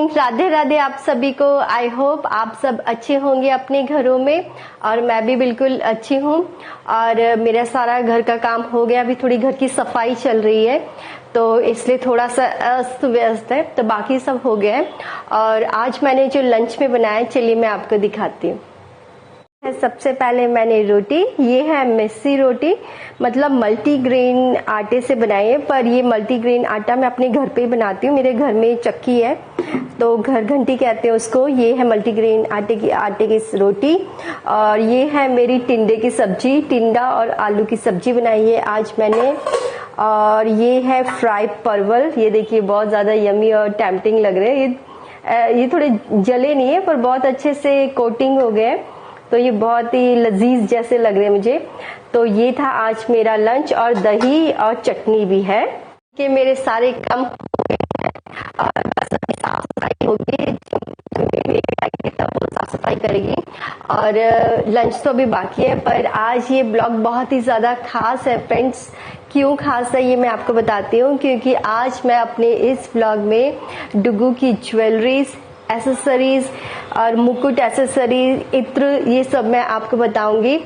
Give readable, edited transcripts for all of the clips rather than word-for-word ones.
राधे राधे आप सभी को। आई होप आप सब अच्छे होंगे अपने घरों में, और मैं भी बिल्कुल अच्छी हूँ। और मेरा सारा घर का काम हो गया, अभी थोड़ी घर की सफाई चल रही है तो इसलिए थोड़ा सा अस्त व्यस्त है, तो बाकी सब हो गया है। और आज मैंने जो लंच में बनाया, चलिए मैं आपको दिखाती हूँ। सबसे पहले मैंने रोटी, ये है मेसी रोटी, मतलब मल्टीग्रेन आटे से बनाई है, पर ये मल्टीग्रेन आटा मैं अपने घर पे ही बनाती हूँ। मेरे घर में चक्की है तो घर घंटी कहते हैं उसको। ये है मल्टीग्रेन आटे की रोटी। और ये है मेरी टिंडे की सब्जी, टिंडा और आलू की सब्जी बनाई है आज मैंने। और ये है फ्राई परवल, ये देखिए बहुत ज्यादा यमी और टेम्पटिंग लग रहे हैं। ये थोड़े जले नहीं है पर बहुत अच्छे से कोटिंग हो गए, तो ये बहुत ही लजीज जैसे लग रहे हैं मुझे। तो ये था आज मेरा लंच, और दही और चटनी भी है। कि मेरे सारे काम और बस अभी साफ सफाई होगी, साफ सफाई करेगी। और लंच तो अभी बाकी है, पर आज ये ब्लॉग बहुत ही ज्यादा खास है फ्रेंड्स। क्यों खास है ये मैं आपको बताती हूँ, क्योंकि आज मैं अपने इस ब्लॉग में डुगू की ज्वेलरीज, एसेसरीज और मुकुट एक्सेसरीज, इत्र, ये सब मैं आपको बताऊंगी।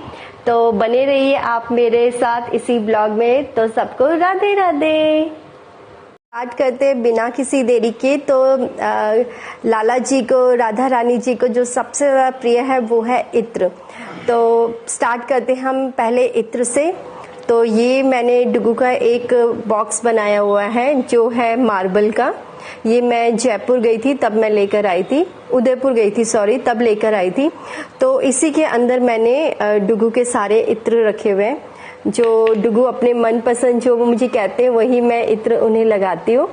तो बने रहिए आप मेरे साथ इसी ब्लॉग में। तो सबको राधे राधे। स्टार्ट करते हैं बिना किसी देरी के। तो लाला जी को, राधा रानी जी को जो सबसे ज्यादा प्रिय है वो है इत्र। तो स्टार्ट करते हैं हम पहले इत्र से। तो ये मैंने डुगू का एक बॉक्स बनाया हुआ है जो है मार्बल का। ये मैं जयपुर गई थी तब मैं लेकर आई थी, उदयपुर गई थी सॉरी, तब लेकर आई थी। तो इसी के अंदर मैंने डुगू के सारे इत्र रखे हुए हैं, जो डुगू अपने मनपसंद जो वो मुझे कहते हैं वही मैं इत्र उन्हें लगाती हूँ।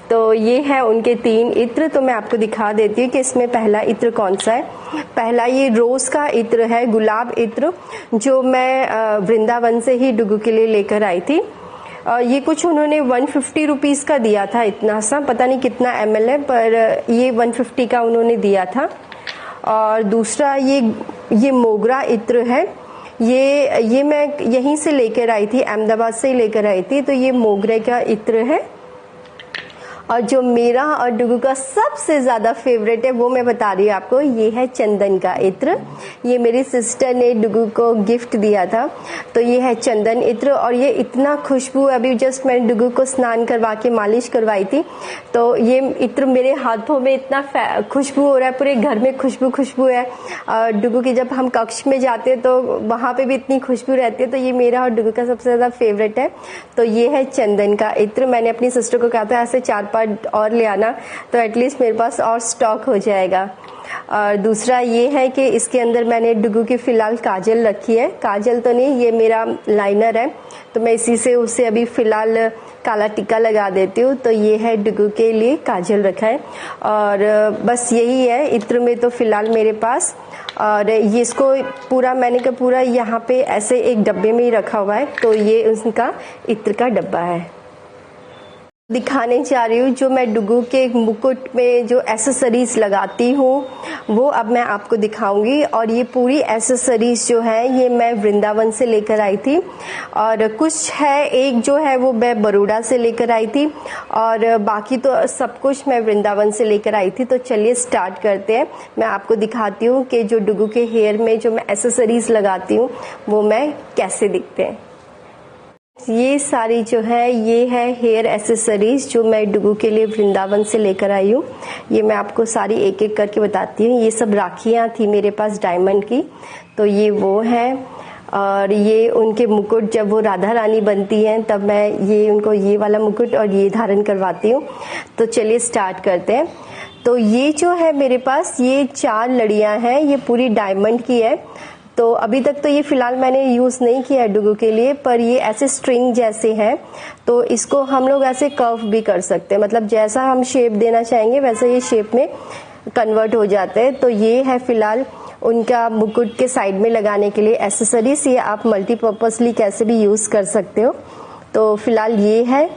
तो ये है उनके 3 इत्र। तो मैं आपको दिखा देती हूँ कि इसमें पहला इत्र कौन सा है। पहला ये रोज का इत्र है, गुलाब इत्र, जो मैं वृंदावन से ही डुगू के लिए लेकर आई थी। ये कुछ उन्होंने 150 रुपीज का दिया था, इतना सा, पता नहीं कितना ml है, पर ये 150 का उन्होंने दिया था। और दूसरा ये मोगरा इत्र है। ये मैं यहीं से लेकर आई थी, अहमदाबाद से ही लेकर आई थी। तो ये मोगरे का इत्र है। और जो मेरा और डुगू का सबसे ज्यादा फेवरेट है वो मैं बता रही हूँ आपको, ये है चंदन का इत्र। ये मेरी सिस्टर ने डुगू को गिफ्ट दिया था। तो ये है चंदन इत्र, और ये इतना खुशबू, अभी जस्ट मैंने डुगू को स्नान करवा के मालिश करवाई थी, तो ये इत्र मेरे हाथों में इतना खुशबू हो रहा है, पूरे घर में खुशबू है। और डुगू की जब हम कक्ष में जाते हैं तो वहां पे भी इतनी खुशबू रहती है। तो ये मेरा और डुगू का सबसे ज्यादा फेवरेट है। तो ये है चंदन का इत्र। मैंने अपनी सिस्टर को कहा था ऐसे 4-5 और ले आना, तो एटलीस्ट मेरे पास और स्टॉक हो जाएगा। और दूसरा ये है कि इसके अंदर मैंने डुगू की फिलहाल काजल रखी है। काजल तो नहीं, ये मेरा लाइनर है, तो मैं इसी से उसे अभी फिलहाल काला टिक्का लगा देती हूँ। तो ये है डुगू के लिए काजल रखा है। और बस यही है इत्र में तो फिलहाल मेरे पास। और ये इसको पूरा मैंने का पूरा यहाँ पे ऐसे एक डब्बे में ही रखा हुआ है। तो ये उनका इत्र का डब्बा है। दिखाने जा रही हूँ जो मैं डुगू के मुकुट में जो एसेसरीज लगाती हूँ वो अब मैं आपको दिखाऊंगी। और ये पूरी एसेसरीज जो है ये मैं वृंदावन से लेकर आई थी, और कुछ है, एक जो है वो मैं बड़ौदा से लेकर आई थी, और बाकी तो सब कुछ मैं वृंदावन से लेकर आई थी। तो चलिए स्टार्ट करते हैं। मैं आपको दिखाती हूँ कि जो डुगू के हेयर में जो मैं एसेसरीज लगाती हूँ वो मैं कैसे दिखते हैं। ये सारी जो है ये है हेयर एसेसरीज जो मैं डुगू के लिए वृंदावन से लेकर आई हूँ। ये मैं आपको सारी एक एक करके बताती हूँ। ये सब राखियाँ थी मेरे पास डायमंड की, तो ये वो है। और ये उनके मुकुट, जब वो राधा रानी बनती हैं तब मैं ये उनको ये वाला मुकुट और ये धारण करवाती हूँ। तो चलिए स्टार्ट करते हैं। तो ये जो है मेरे पास ये 4 लड़ियाँ हैं, ये पूरी डायमंड की है। तो अभी तक तो ये फिलहाल मैंने यूज नहीं किया है डुगू के लिए, पर ये ऐसे स्ट्रिंग जैसे हैं, तो इसको हम लोग ऐसे कर्व भी कर सकते हैं, मतलब जैसा हम शेप देना चाहेंगे वैसे ये शेप में कन्वर्ट हो जाते हैं। तो ये है फिलहाल उनका मुकुट के साइड में लगाने के लिए एसेसरीज। ये आप मल्टीपर्पसली कैसे भी यूज कर सकते हो। तो फिलहाल ये है।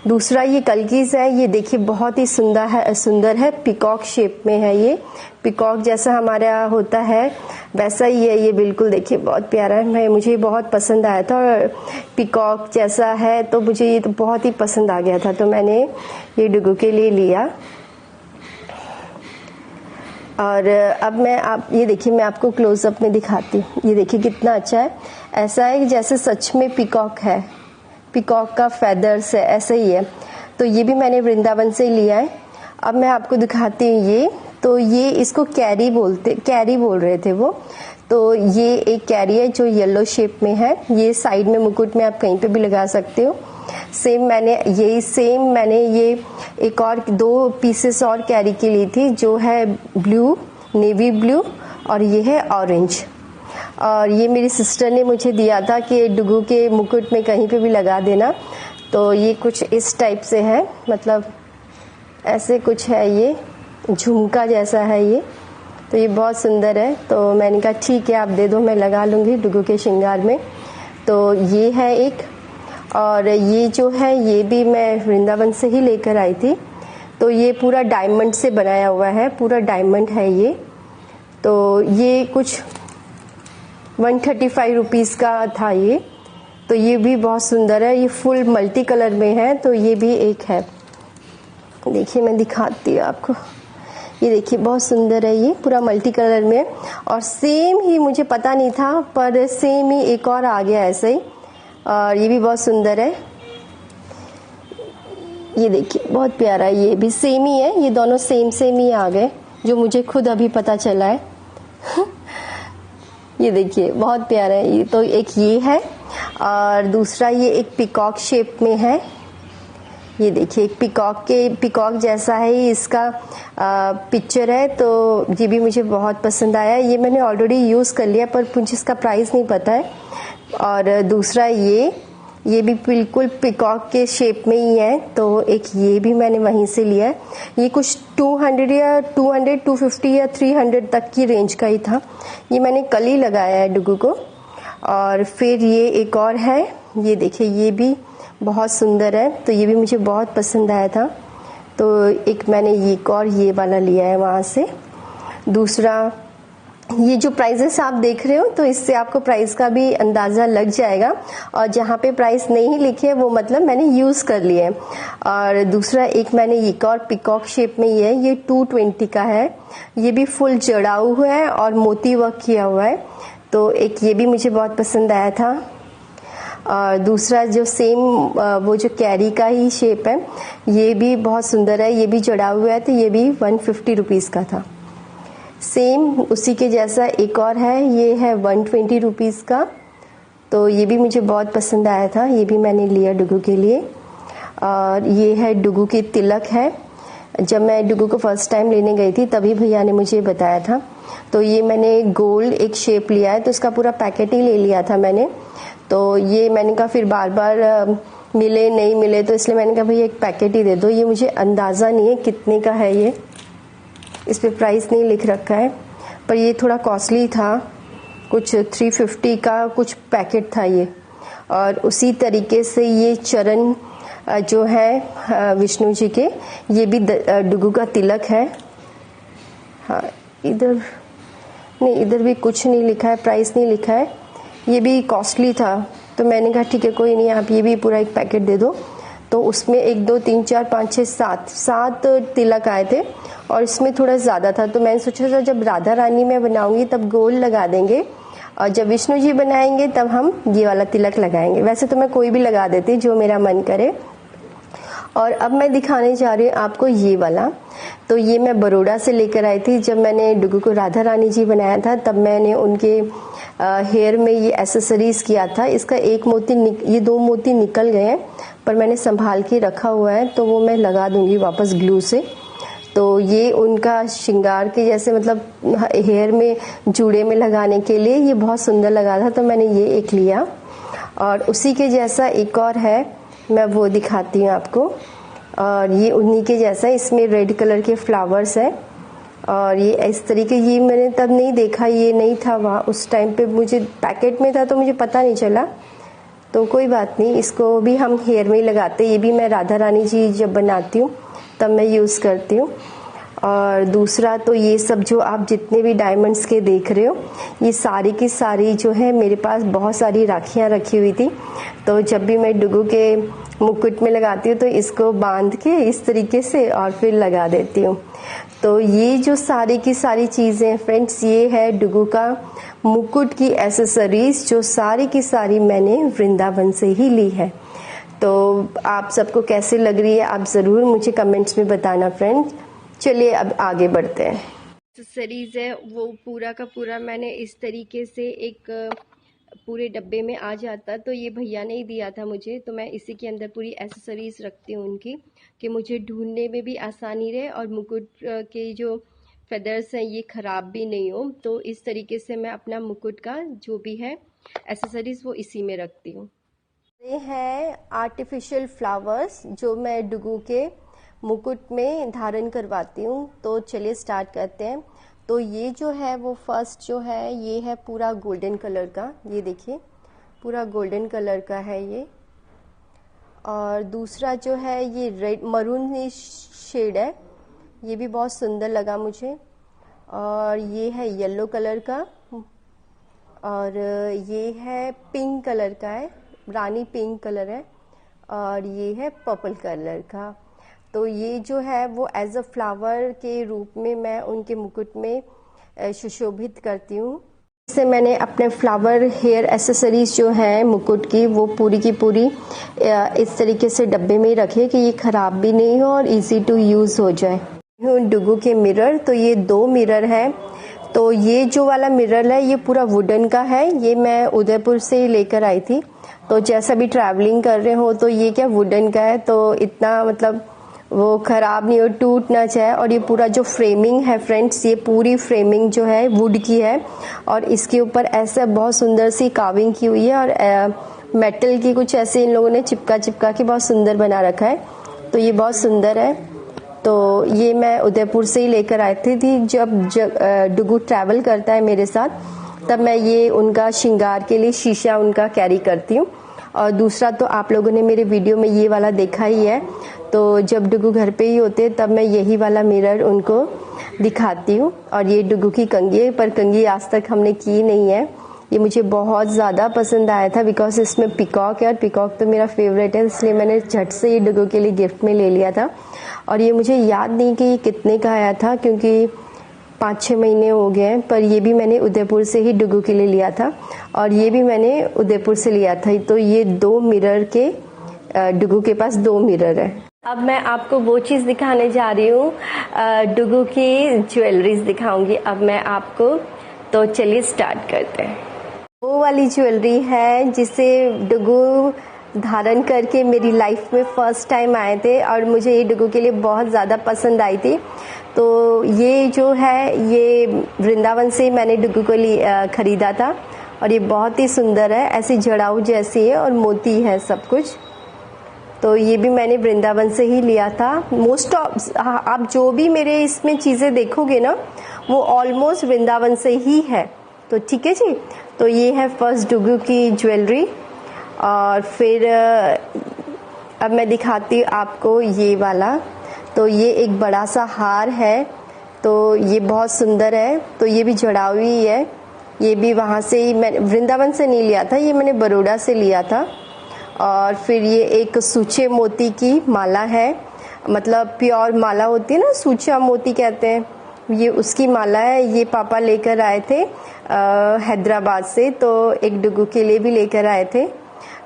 दूसरा ये कलकीज है, ये देखिए बहुत ही सुंदर है, पिकॉक शेप में है। ये पिकॉक जैसा हमारा होता है वैसा ही है ये, बिल्कुल देखिए बहुत प्यारा है। मुझे बहुत पसंद आया था, और पिकॉक जैसा है तो मुझे ये तो बहुत ही पसंद आ गया था, तो मैंने ये डुगू के लिए लिया। और अब आप ये देखिए, मैं आपको क्लोजअप में दिखाती हूँ। ये देखिए कितना अच्छा है, ऐसा है जैसे सच में पीकॉक है, पीकॉक का फेदर्स है, ऐसा ही है। तो ये भी मैंने वृंदावन से लिया है। अब मैं आपको दिखाती हूँ ये, तो ये इसको कैरी बोल रहे थे वो। तो ये एक कैरी है जो येलो शेप में है, ये साइड में मुकुट में आप कहीं पे भी लगा सकते हो। सेम मैंने ये एक और 2 पीसेस और कैरी की ली थी, जो है ब्लू, नेवी ब्लू, और ये है ऑरेंज। और ये मेरी सिस्टर ने मुझे दिया था कि डुगू के मुकुट में कहीं पे भी लगा देना। तो ये कुछ इस टाइप से है, मतलब ऐसे कुछ है, ये झुमका जैसा है ये। तो ये बहुत सुंदर है। तो मैंने कहा ठीक है आप दे दो, मैं लगा लूँगी डुगू के श्रृंगार में। तो ये है एक, और ये जो है ये भी मैं वृंदावन से ही लेकर आई थी। तो ये पूरा डायमंड से बनाया हुआ है, पूरा डायमंड है ये। तो ये कुछ 135 रुपीज़ का था ये। तो ये भी बहुत सुंदर है, ये फुल मल्टी कलर में है। तो ये भी एक है, देखिए मैं दिखाती हूँ आपको। ये देखिए बहुत सुंदर है, ये पूरा मल्टी कलर में। और सेम ही, मुझे पता नहीं था पर सेम ही एक और आ गया ऐसे ही, और ये भी बहुत सुंदर है। ये देखिए बहुत प्यारा है, ये भी सेम ही है, ये दोनों सेम ही आ गए, जो मुझे खुद अभी पता चला है। ये देखिए बहुत प्यारा है ये। तो एक ये है, और दूसरा ये एक पीकॉक शेप में है। ये देखिए एक पीकॉक जैसा है, इसका पिक्चर है। तो ये भी मुझे बहुत पसंद आया। ये मैंने ऑलरेडी यूज़ कर लिया, पर मुझे इसका प्राइस नहीं पता है। और दूसरा ये भी बिल्कुल पीकॉक के शेप में ही है। तो एक ये भी मैंने वहीं से लिया है। ये कुछ 250 या 300 तक की रेंज का ही था। ये मैंने कल ही लगाया है डुगू को। और फिर ये एक और है, ये देखिए ये भी बहुत सुंदर है। तो ये भी मुझे बहुत पसंद आया था। तो एक मैंने एक और ये वाला लिया है वहाँ से। दूसरा ये जो प्राइजेस आप देख रहे हो, तो इससे आपको प्राइस का भी अंदाज़ा लग जाएगा। और जहाँ पे प्राइस नहीं लिखे है वो मतलब मैंने यूज़ कर लिए है। और दूसरा एक मैंने एक और पीकॉक शेप में ही है, ये 220 का है। ये भी फुल जड़ाऊ हुआ है और मोती वर्क किया हुआ है। तो एक ये भी मुझे बहुत पसंद आया था। और दूसरा जो सेम वो जो कैरी का ही शेप है, ये भी बहुत सुंदर है, ये भी जड़ा हुआ है। तो ये भी 150 रुपीज़ का था। सेम उसी के जैसा एक और है, ये है 120 रुपीज़ का। तो ये भी मुझे बहुत पसंद आया था, ये भी मैंने लिया डुगू के लिए। और ये है डुगू की तिलक है। जब मैं डुगू को फर्स्ट टाइम लेने गई थी तभी भैया ने मुझे बताया था। तो ये मैंने गोल्ड एक शेप लिया है, तो इसका पूरा पैकेट ही ले लिया था मैंने। तो ये मैंने कहा फिर बार बार मिले नहीं मिले, तो इसलिए मैंने कहा भैया एक पैकेट ही दे दो। ये मुझे अंदाज़ा नहीं है कितने का है, ये इस पे प्राइस नहीं लिख रखा है, पर ये थोड़ा कॉस्टली था, कुछ 350 का कुछ पैकेट था ये। और उसी तरीके से ये चरण जो है विष्णु जी के, ये भी डुगू का तिलक है। हाँ इधर नहीं, इधर भी कुछ नहीं लिखा है, प्राइस नहीं लिखा है। ये भी कॉस्टली था, तो मैंने कहा ठीक है कोई नहीं, आप ये भी पूरा एक पैकेट दे दो। तो उसमें 1 2 3 4 5 6 7 तिलक आए थे, और इसमें थोड़ा ज़्यादा था। तो मैंने सोचा था जब राधा रानी में बनाऊंगी तब गोल्ड लगा देंगे, और जब विष्णु जी बनाएंगे तब हम ये वाला तिलक लगाएंगे। वैसे तो मैं कोई भी लगा देती जो मेरा मन करे। और अब मैं दिखाने जा रही हूँ आपको ये वाला। तो ये मैं बड़ौदा से लेकर आई थी। जब मैंने डुगू को राधा रानी जी बनाया था तब मैंने उनके हेयर में ये एसेसरीज किया था। इसका एक मोती ये 2 मोती निकल गए हैं, पर मैंने संभाल के रखा हुआ है, तो वो मैं लगा दूंगी वापस ग्लू से। तो ये उनका श्रृंगार के जैसे, मतलब हेयर में जूड़े में लगाने के लिए ये बहुत सुंदर लगा था, तो मैंने ये एक लिया। और उसी के जैसा एक और है, मैं वो दिखाती हूँ आपको। और ये उन्हीं के जैसा, इसमें रेड कलर के फ्लावर्स है। और ये इस तरीके, ये मैंने तब नहीं देखा, ये नहीं था वहाँ उस टाइम पे, मुझे पैकेट में था तो मुझे पता नहीं चला। तो कोई बात नहीं, इसको भी हम हेयर में ही लगाते। ये भी मैं राधा रानी जी जब बनाती हूँ तब मैं यूज़ करती हूँ। और दूसरा तो ये सब जो आप जितने भी डायमंड्स के देख रहे हो, ये सारी की सारी जो है, मेरे पास बहुत सारी राखियाँ रखी हुई थी। तो जब भी मैं डुगू के मुकुट में लगाती हूँ तो इसको बांध के इस तरीके से और फिर लगा देती हूँ। तो ये जो सारी की सारी चीज़ें फ्रेंड्स, ये है डुगू का मुकुट की एसेसरीज, जो सारी की सारी मैंने वृंदावन से ही ली है। तो आप सबको कैसे लग रही है आप ज़रूर मुझे कमेंट्स में बताना फ्रेंड्स। चलिए अब आगे बढ़ते हैं। एसेसरीज है वो पूरा का पूरा मैंने इस तरीके से एक पूरे डब्बे में आ जाता, तो ये भैया ने ही दिया था मुझे, तो मैं इसी के अंदर पूरी एसेसरीज रखती हूँ उनकी, कि मुझे ढूंढने में भी आसानी रहे और मुकुट के जो फेदर्स हैं ये ख़राब भी नहीं हो। तो इस तरीके से मैं अपना मुकुट का जो भी है एसेसरीज वो इसी में रखती हूँ। ये हैं आर्टिफिशियल फ्लावर्स जो मैं डुगू के मुकुट में धारण करवाती हूँ। तो चलिए स्टार्ट करते हैं। तो ये जो है वो फर्स्ट जो है ये है पूरा गोल्डन कलर का, ये देखिए पूरा गोल्डन कलर का है ये। और दूसरा जो है ये रेड मरून शेड है, ये भी बहुत सुंदर लगा मुझे। और ये है येलो कलर का, और ये है पिंक कलर का है, रानी पिंक कलर है। और ये है पर्पल कलर का। तो ये जो है वो एज अ फ्लावर के रूप में मैं उनके मुकुट में सुशोभित करती हूँ। इससे मैंने अपने फ्लावर हेयर एसेसरीज जो है मुकुट की वो पूरी की पूरी इस तरीके से डब्बे में ही रखे कि ये खराब भी नहीं हो और इजी टू यूज हो जाए। डुगू के मिरर, तो ये 2 मिरर है। तो ये जो वाला मिरर है ये पूरा वुडन का है, ये मैं उदयपुर से लेकर आई थी। तो जैसा भी ट्रैवलिंग कर रहे हो तो ये क्या वुडन का है, तो इतना मतलब वो खराब नहीं हो, टूट ना जाए। और ये पूरा जो फ्रेमिंग है फ्रेंड्स, ये पूरी फ्रेमिंग जो है वुड की है, और इसके ऊपर ऐसा बहुत सुंदर सी कार्विंग की हुई है, और मेटल की कुछ ऐसे इन लोगों ने चिपका चिपका के बहुत सुंदर बना रखा है। तो ये बहुत सुंदर है। तो ये मैं उदयपुर से ही लेकर आई थी जब डुगू ट्रैवल करता है मेरे साथ, तब मैं ये उनका श्रृंगार के लिए शीशा उनका कैरी करती हूँ। और दूसरा तो आप लोगों ने मेरे वीडियो में ये वाला देखा ही है, तो जब डुगू घर पे ही होते तब मैं यही वाला मिरर उनको दिखाती हूँ। और ये डुगू की कंघी है, पर कंघी आज तक हमने की नहीं है। ये मुझे बहुत ज़्यादा पसंद आया था बिकॉज इसमें पिकॉक है, और पिकॉक तो मेरा फेवरेट है, इसलिए मैंने झट से ये डुगू के लिए गिफ्ट में ले लिया था। और ये मुझे याद नहीं कि कितने का आया था, क्योंकि 5-6 महीने हो गए हैं, पर ये भी मैंने उदयपुर से ही डुगू के लिए लिया था, और ये भी मैंने उदयपुर से लिया था। तो ये 2 मिरर के डुगू के पास 2 मिरर है। अब मैं आपको वो चीज़ दिखाने जा रही हूँ, डुगू की ज्वेलरीज दिखाऊंगी अब मैं आपको। तो चलिए स्टार्ट करते हैं। वो वाली ज्वेलरी है जिसे डुगू धारण करके मेरी लाइफ में फर्स्ट टाइम आए थे, और मुझे ये डुगू के लिए बहुत ज़्यादा पसंद आई थी। तो ये जो है ये वृंदावन से मैंने डुगू को खरीदा था, और ये बहुत ही सुंदर है, ऐसी जड़ाऊ जैसी है और मोती है सब कुछ। तो ये भी मैंने वृंदावन से ही लिया था। मोस्ट ऑफ आप जो भी मेरे इसमें चीज़ें देखोगे ना वो ऑलमोस्ट वृंदावन से ही है। तो ठीक है जी। तो ये है फर्स्ट डुगू की ज्वेलरी। और फिर अब मैं दिखाती हूँ आपको ये वाला। तो ये एक बड़ा सा हार है, तो ये बहुत सुंदर है। तो ये भी जड़ाऊ ही है, ये भी वहाँ से ही मैं वृंदावन से नहीं लिया था, ये मैंने बड़ौदा से लिया था। और फिर ये एक सूचे मोती की माला है, मतलब प्योर माला होती है ना, सूचा मोती कहते हैं, ये उसकी माला है। ये पापा लेकर आए थे हैदराबाद से, तो एक डुगू के लिए भी लेकर आए थे।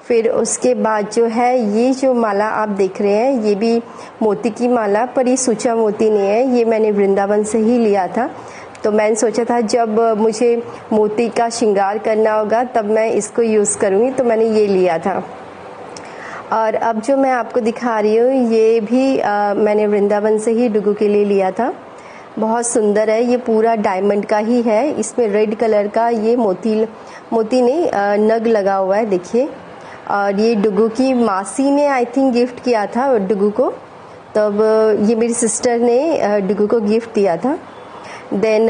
फिर उसके बाद जो है ये जो माला आप देख रहे हैं ये भी मोती की माला, पर ये सूचा मोती नहीं है, ये मैंने वृंदावन से ही लिया था। तो मैंने सोचा था जब मुझे मोती का श्रृंगार करना होगा तब मैं इसको यूज़ करूँगी, तो मैंने ये लिया था। और अब जो मैं आपको दिखा रही हूँ ये भी मैंने वृंदावन से ही डुगू के लिए लिया था। बहुत सुंदर है, ये पूरा डायमंड का ही है, इसमें रेड कलर का ये मोती नहीं नग लगा हुआ है, देखिए। और ये डुगू की मासी ने आई थिंक गिफ्ट किया था डुगू को, तब ये मेरी सिस्टर ने डुगू को गिफ्ट दिया था। देन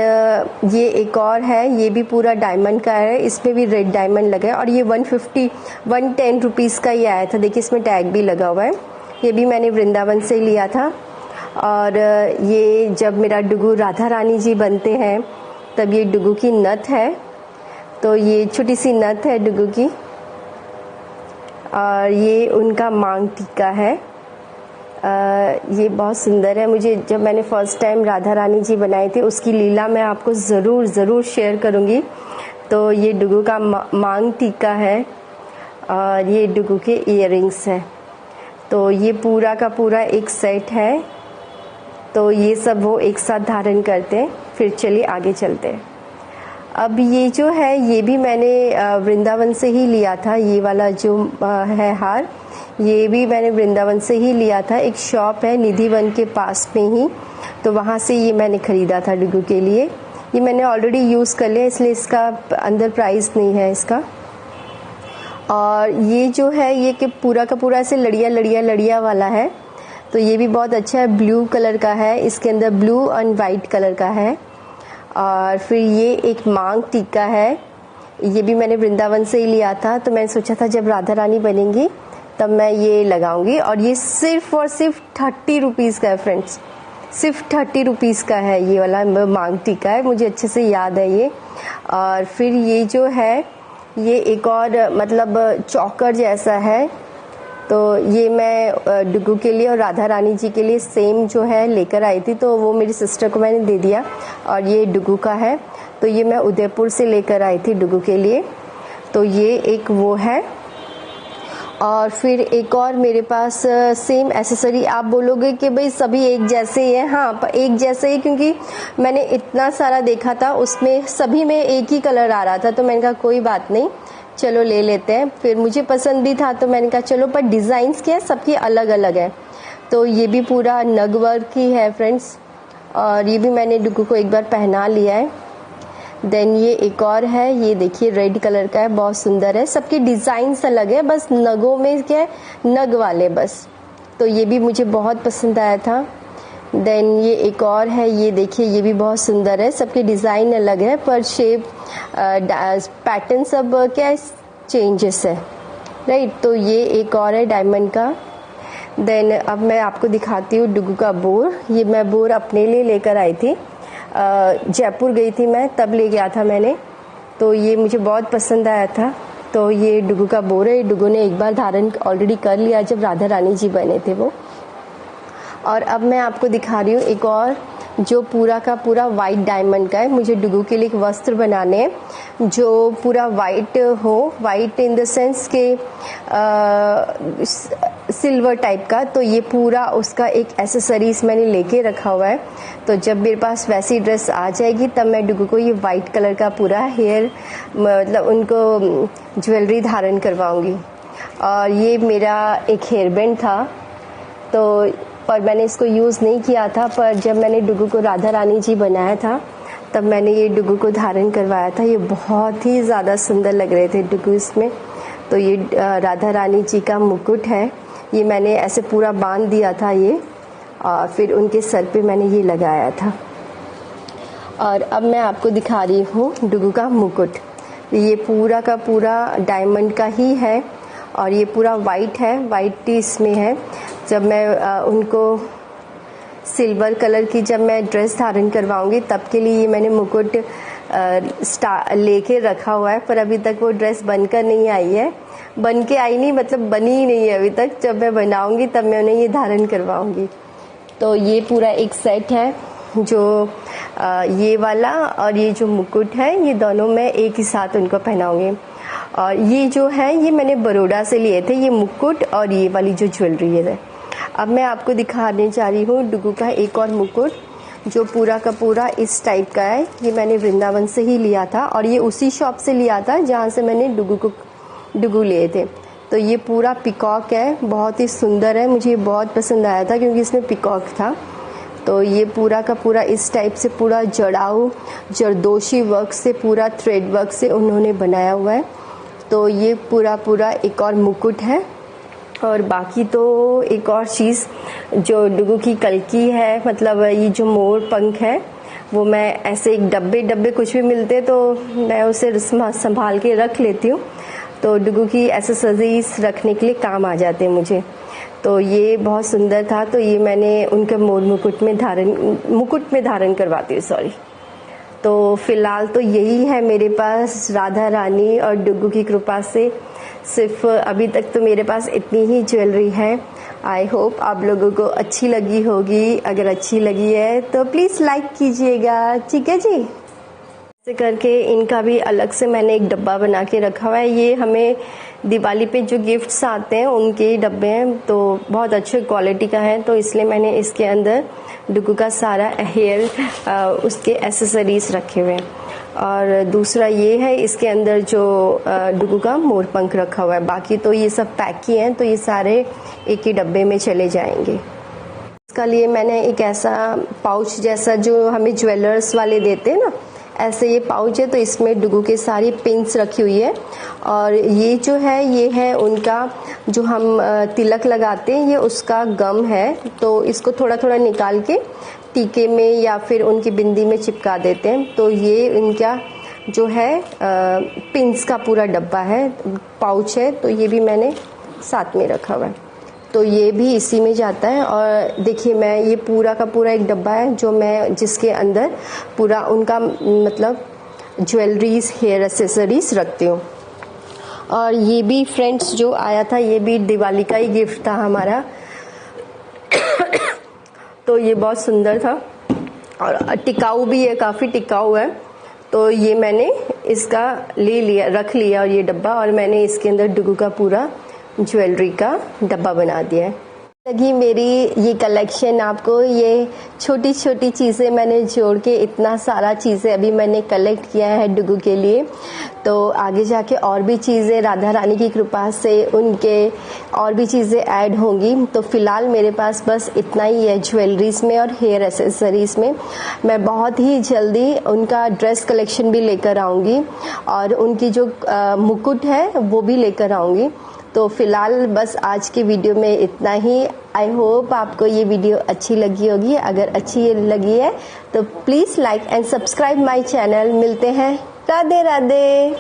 ये एक और है, ये भी पूरा डायमंड का है, इसमें भी रेड डायमंड लगा है, और ये 110 रुपीज़ का ही आया था, देखिए इसमें टैग भी लगा हुआ है। ये भी मैंने वृंदावन से ही लिया था। और ये जब मेरा डुगू राधा रानी जी बनते हैं तब ये डुगू की नथ है, तो ये छोटी सी नथ है डुगू की। और ये उनका मांग टीका है, ये बहुत सुंदर है। मुझे जब मैंने फर्स्ट टाइम राधा रानी जी बनाए थे उसकी लीला मैं आपको ज़रूर शेयर करूँगी। तो ये डुगू का मांग टीका है और ये डुगू के इयररिंग्स है। तो ये पूरा का पूरा एक सेट है। तो ये सब वो एक साथ धारण करते हैं। फिर चलिए आगे चलते हैं। अब ये जो है ये भी मैंने वृंदावन से ही लिया था। ये वाला जो है हार, ये भी मैंने वृंदावन से ही लिया था। एक शॉप है निधिवन के पास में ही, तो वहाँ से ये मैंने ख़रीदा था डुगू के लिए। ये मैंने ऑलरेडी यूज़ कर लिया इसलिए इसका अंदर प्राइस नहीं है इसका। और ये जो है ये कि पूरा का पूरा ऐसे लड़िया वाला है। तो ये भी बहुत अच्छा है, ब्लू कलर का है। इसके अंदर ब्लू एंड वाइट कलर का है। और फिर ये एक मांग टीका है। ये भी मैंने वृंदावन से ही लिया था। तो मैंने सोचा था जब राधा रानी बनेंगी तब मैं ये लगाऊंगी। और ये सिर्फ और सिर्फ 30 रुपीज़ का है फ्रेंड्स, सिर्फ 30 रुपीज़ का है ये वाला मांग टीका है। मुझे अच्छे से याद है ये। और फिर ये जो है ये एक और मतलब चौकर जैसा है। तो ये मैं डुगू के लिए और राधा रानी जी के लिए सेम जो है लेकर आई थी। तो वो मेरी सिस्टर को मैंने दे दिया। और ये डुगू का है। तो ये मैं उदयपुर से लेकर आई थी डुगू के लिए। तो ये एक वो है। और फिर एक और मेरे पास सेम एसेसरी। आप बोलोगे कि भाई सभी एक जैसे ही है। हाँ, एक जैसे ही, क्योंकि मैंने इतना सारा देखा था उसमें सभी में एक ही कलर आ रहा था। तो मैंने कहा कोई बात नहीं, चलो ले लेते हैं। फिर मुझे पसंद भी था तो मैंने कहा चलो, पर डिज़ाइंस क्या है सबकी अलग अलग है। तो ये भी पूरा नग वर्क की है फ्रेंड्स। और ये भी मैंने डुगू को एक बार पहना लिया है। देन ये एक और है, ये देखिए रेड कलर का है, बहुत सुंदर है। सबके डिज़ाइंस अलग है, बस नगों में क्या है, नग वाले बस। तो ये भी मुझे बहुत पसंद आया था। देन ये एक और है, ये देखिए ये भी बहुत सुंदर है। सबके डिज़ाइन अलग है पर शेप पैटर्न सब क्या चेंजेस है, राइट। तो ये एक और है डायमंड का। देन अब मैं आपको दिखाती हूँ डुगू का बोर। ये मैं बोर अपने लिए लेकर आई थी। जयपुर गई थी मैं, तब ले गया था मैंने। तो ये मुझे बहुत पसंद आया था। तो ये डुगू का बोर है। डुगू ने एक बार धारण ऑलरेडी कर लिया जब राधा रानी जी बने थे वो। और अब मैं आपको दिखा रही हूँ एक और जो पूरा का पूरा वाइट डायमंड का है। मुझे डुगू के लिए एक वस्त्र बनाने हैं जो पूरा वाइट हो, वाइट इन द सेंस के सिल्वर टाइप का। तो ये पूरा उसका एक एसेसरीज मैंने लेके रखा हुआ है। तो जब मेरे पास वैसी ड्रेस आ जाएगी तब मैं डुगू को ये वाइट कलर का पूरा हेयर मतलब उनको ज्वेलरी धारण करवाऊंगी। और ये मेरा एक हेयर बैंड था तो पर मैंने इसको यूज़ नहीं किया था। पर जब मैंने डुगू को राधा रानी जी बनाया था तब मैंने ये डुगू को धारण करवाया था। ये बहुत ही ज़्यादा सुंदर लग रहे थे डुगू इसमें। तो ये राधा रानी जी का मुकुट है। ये मैंने ऐसे पूरा बांध दिया था ये, और फिर उनके सर पे मैंने ये लगाया था। और अब मैं आपको दिखा रही हूँ डुगू का मुकुट। ये पूरा का पूरा डायमंड का ही है और ये पूरा वाइट है, वाइट इसमें है। जब मैं उनको सिल्वर कलर की जब मैं ड्रेस धारण करवाऊंगी तब के लिए ये मैंने मुकुट लेके रखा हुआ है। पर अभी तक वो ड्रेस बनकर नहीं आई है, बन के आई नहीं मतलब बनी ही नहीं है अभी तक। जब मैं बनाऊंगी तब मैं उन्हें ये धारण करवाऊंगी। तो ये पूरा एक सेट है जो ये वाला और ये जो मुकुट है ये दोनों मैं एक ही साथ उनको पहनाऊंगी। और ये जो है ये मैंने बड़ौदा से लिए थे, ये मुकुट और ये वाली जो ज्वेलरी है। अब मैं आपको दिखाने जा रही हूँ डुगू का एक और मुकुट जो पूरा का पूरा इस टाइप का है। ये मैंने वृंदावन से ही लिया था और ये उसी शॉप से लिया था जहाँ से मैंने डुगू लिए थे। तो ये पूरा पिकॉक है, बहुत ही सुंदर है। मुझे बहुत पसंद आया था क्योंकि इसमें पिकॉक था। तो ये पूरा का पूरा इस टाइप से पूरा जड़ाऊ जरदोशी वर्क से पूरा थ्रेड वर्क से उन्होंने बनाया हुआ है। तो ये पूरा पूरा एक और मुकुट है। और बाकी तो एक और चीज़ जो डुगू की कलकी है, मतलब ये जो मोर पंख है वो मैं ऐसे एक डब्बे कुछ भी मिलते तो मैं उसे संभाल के रख लेती हूँ। तो डुगू की एक्सेसरीज रखने के लिए काम आ जाते हैं मुझे। तो ये बहुत सुंदर था। तो ये मैंने उनके मोर मुकुट में धारण करवाती हूँ, सॉरी। तो फिलहाल तो यही है मेरे पास राधा रानी और डुगू की कृपा से। सिर्फ अभी तक तो मेरे पास इतनी ही ज्वेलरी है। आई होप आप लोगों को अच्छी लगी होगी। अगर अच्छी लगी है तो प्लीज़ लाइक कीजिएगा, ठीक है जी। ऐसे करके इनका भी अलग से मैंने एक डब्बा बना के रखा हुआ है। ये हमें दिवाली पे जो गिफ्ट्स आते हैं उनके डब्बे हैं, तो बहुत अच्छे क्वालिटी का है, तो इसलिए मैंने इसके अंदर डुगू का सारा हेयर उसके एसेसरीज रखे हुए हैं। और दूसरा ये है, इसके अंदर जो डुगू का मोर पंख रखा हुआ है। बाकी तो ये सब पैक ही हैं, तो ये सारे एक ही डब्बे में चले जाएंगे। इसका लिए मैंने एक ऐसा पाउच जैसा जो हमें ज्वेलर्स वाले देते हैं ना, ऐसे ये पाउच है, तो इसमें डुगू के सारी पिंस रखी हुई है। और ये जो है ये है उनका जो हम तिलक लगाते हैं, ये उसका गम है, तो इसको थोड़ा थोड़ा निकाल के टीके में या फिर उनकी बिंदी में चिपका देते हैं। तो ये इनका जो है पिंस का पूरा डब्बा है, पाउच है, तो ये भी मैंने साथ में रखा हुआ है, तो ये भी इसी में जाता है। और देखिए मैं ये पूरा का पूरा एक डब्बा है जो मैं जिसके अंदर पूरा उनका मतलब ज्वेलरीज हेयर एसेसरीज रखती हूँ। और ये भी फ्रेंड्स जो आया था ये भी दिवाली का ही गिफ्ट था हमारा तो ये बहुत सुंदर था और टिकाऊ भी है, काफ़ी टिकाऊ है। तो ये मैंने इसका ले लिया, रख लिया और ये डब्बा, और मैंने इसके अंदर डुगू का पूरा ज्वेलरी का डब्बा बना दिया है। लगी मेरी ये कलेक्शन आपको, ये छोटी छोटी चीज़ें मैंने जोड़ के इतना सारा चीज़ें अभी मैंने कलेक्ट किया है डुगू के लिए। तो आगे जाके और भी चीज़ें राधा रानी की कृपा से उनके और भी चीज़ें ऐड होंगी। तो फिलहाल मेरे पास बस इतना ही है ज्वेलरीज में और हेयर एसेसरीज में। मैं बहुत ही जल्दी उनका ड्रेस कलेक्शन भी लेकर आऊँगी और उनकी जो मुकुट है वो भी लेकर आऊँगी। तो फिलहाल बस आज की वीडियो में इतना ही। आई होप आपको ये वीडियो अच्छी लगी होगी। अगर अच्छी लगी है तो please like and subscribe my channel. मिलते हैं, राधे राधे।